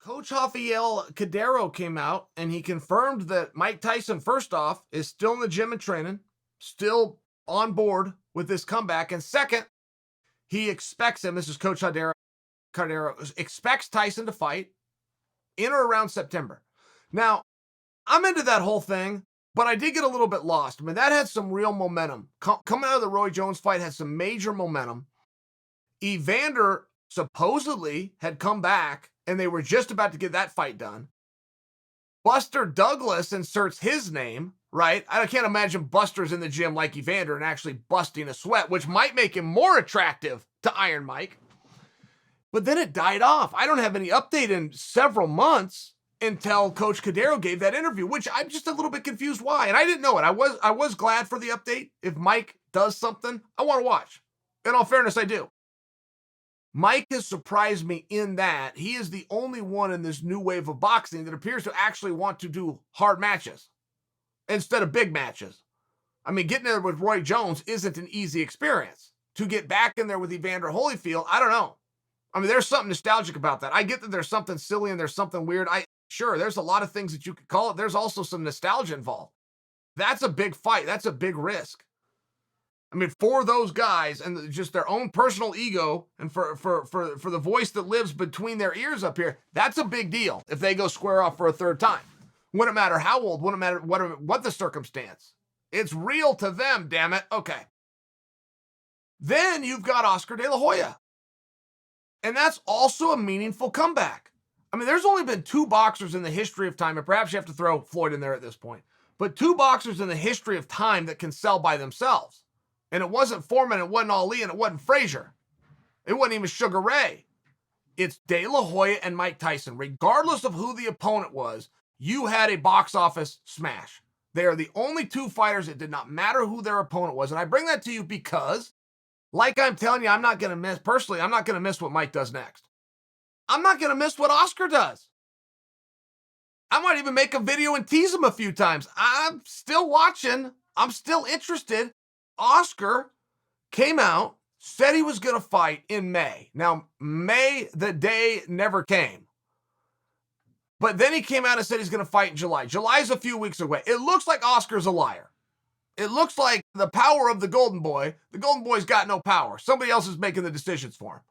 Coach Rafael Cadero came out and he confirmed that Mike Tyson, first off, is still in the gym and training, still on board with this comeback. And second, he expects him, this is Coach Cardero expects Tyson to fight in or around September. Now, I'm into that whole thing, but I did get a little bit lost. I mean, that had some real momentum. Coming out of the Roy Jones fight had some major momentum. Evander supposedly had come back and they were just about to get that fight done. Buster Douglas inserts his name, right? I can't imagine Buster's in the gym like Evander and actually busting a sweat, which might make him more attractive to Iron Mike. But then it died off. I don't have any update in several months until Coach Cadero gave that interview, which I'm just a little bit confused why. And I didn't know it. I was glad for the update. If Mike does something, I want to watch. In all fairness, I do. Mike has surprised me in that he is the only one in this new wave of boxing that appears to actually want to do hard matches instead of big matches. I mean, getting there with Roy Jones isn't an easy experience. To get back in there with Evander Holyfield, I don't know. I mean, there's something nostalgic about that. I get that there's something silly and there's something weird. Sure, there's a lot of things that you could call it. There's also some nostalgia involved. That's a big fight. That's a big risk. I mean, for those guys and just their own personal ego and for the voice that lives between their ears up here, that's a big deal if they go square off for a third time. Wouldn't matter how old, wouldn't matter what the circumstance. It's real to them, damn it. Okay. Then you've got Oscar De La Hoya. And that's also a meaningful comeback. I mean, there's only been two boxers in the history of time, and perhaps you have to throw Floyd in there at this point, but two boxers in the history of time that can sell by themselves. And it wasn't Foreman, it wasn't Ali, and it wasn't Frazier. It wasn't even Sugar Ray. It's De La Hoya and Mike Tyson. Regardless of who the opponent was, you had a box office smash. They are the only two fighters. It did not matter who their opponent was. And I bring that to you because, like I'm telling you, I'm not going to miss what Mike does next. I'm not going to miss what Oscar does. I might even make a video and tease him a few times. I'm still watching. I'm still interested. Oscar came out, said he was going to fight in May. Now, May, the day never came. But then he came out and said he's going to fight in July. July's a few weeks away. It looks like Oscar's a liar. It looks like the power of the Golden Boy. The Golden Boy's got no power. Somebody else is making the decisions for him.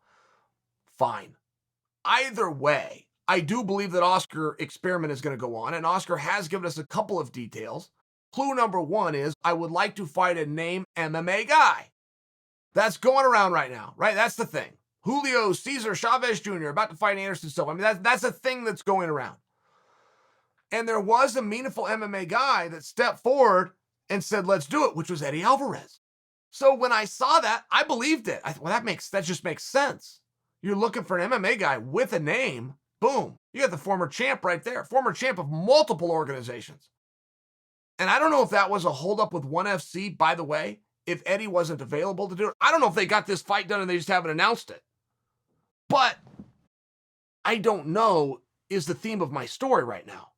Fine. Either way, I do believe that Oscar experiment is going to go on, and Oscar has given us a couple of details. Clue number one is, I would like to fight a name MMA guy. That's going around right now, right? That's the thing. Julio Cesar Chavez Jr. about to fight Anderson Silva. I mean, that's a thing that's going around. And there was a meaningful MMA guy that stepped forward and said, let's do it, which was Eddie Alvarez. So when I saw that, I believed it. That just makes sense. You're looking for an MMA guy with a name. Boom. You got the former champ right there. Former champ of multiple organizations. And I don't know if that was a holdup with ONE FC, by the way, if Eddie wasn't available to do it. I don't know if they got this fight done and they just haven't announced it. But I don't know is the theme of my story right now.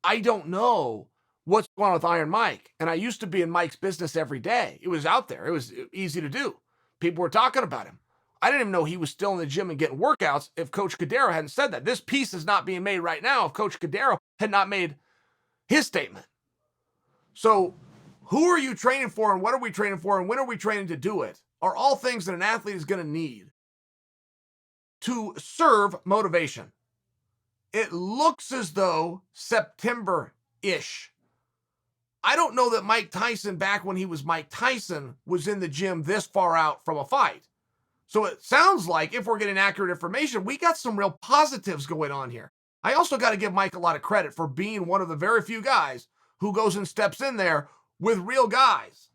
I don't know what's going on with Iron Mike. And I used to be in Mike's business every day. It was out there. It was easy to do. People were talking about him. I didn't even know he was still in the gym and getting workouts if Coach Cadero hadn't said that. This piece is not being made right now if Coach Cadero had not made his statement. So who are you training for and what are we training for and when are we training to do it are all things that an athlete is going to need to serve motivation. It looks as though September-ish. I don't know that Mike Tyson, back when he was Mike Tyson, was in the gym this far out from a fight. So it sounds like, if we're getting accurate information, we got some real positives going on here. I also got to give Mike a lot of credit for being one of the very few guys who goes and steps in there with real guys.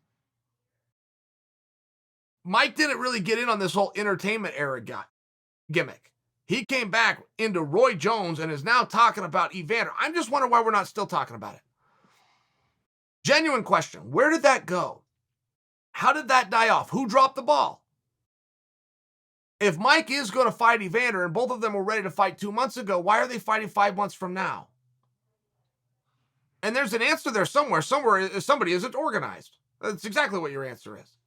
Mike didn't really get in on this whole entertainment era gimmick. He came back into Roy Jones and is now talking about Evander. I'm just wondering why we're not still talking about it. Genuine question. Where did that go? How did that die off? Who dropped the ball? If Mike is going to fight Evander and both of them were ready to fight 2 months ago, why are they fighting 5 months from now? And there's an answer there somewhere. Somebody isn't organized. That's exactly what your answer is.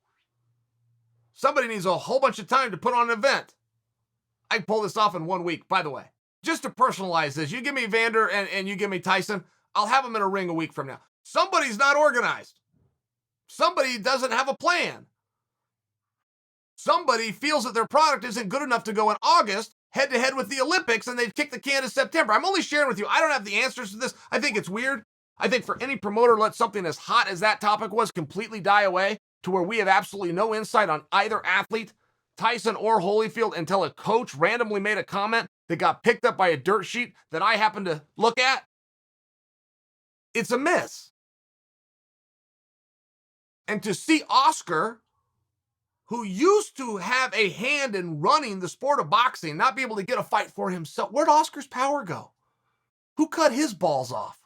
Somebody needs a whole bunch of time to put on an event. I can pull this off in 1 week, by the way. just to personalize this, you give me Vander and you give me Tyson, I'll have them in a ring a week from now. Somebody's not organized. Somebody doesn't have a plan. Somebody feels that their product isn't good enough to go in August head to head with the Olympics and they've kicked the can to September. I'm only sharing with you. I don't have the answers to this. I think it's weird. I think for any promoter, let something as hot as that topic was completely die away to where we have absolutely no insight on either athlete, Tyson or Holyfield, until a coach randomly made a comment that got picked up by a dirt sheet that I happened to look at. It's a miss. And to see Oscar, who used to have a hand in running the sport of boxing, not be able to get a fight for himself, where'd Oscar's power go? Who cut his balls off?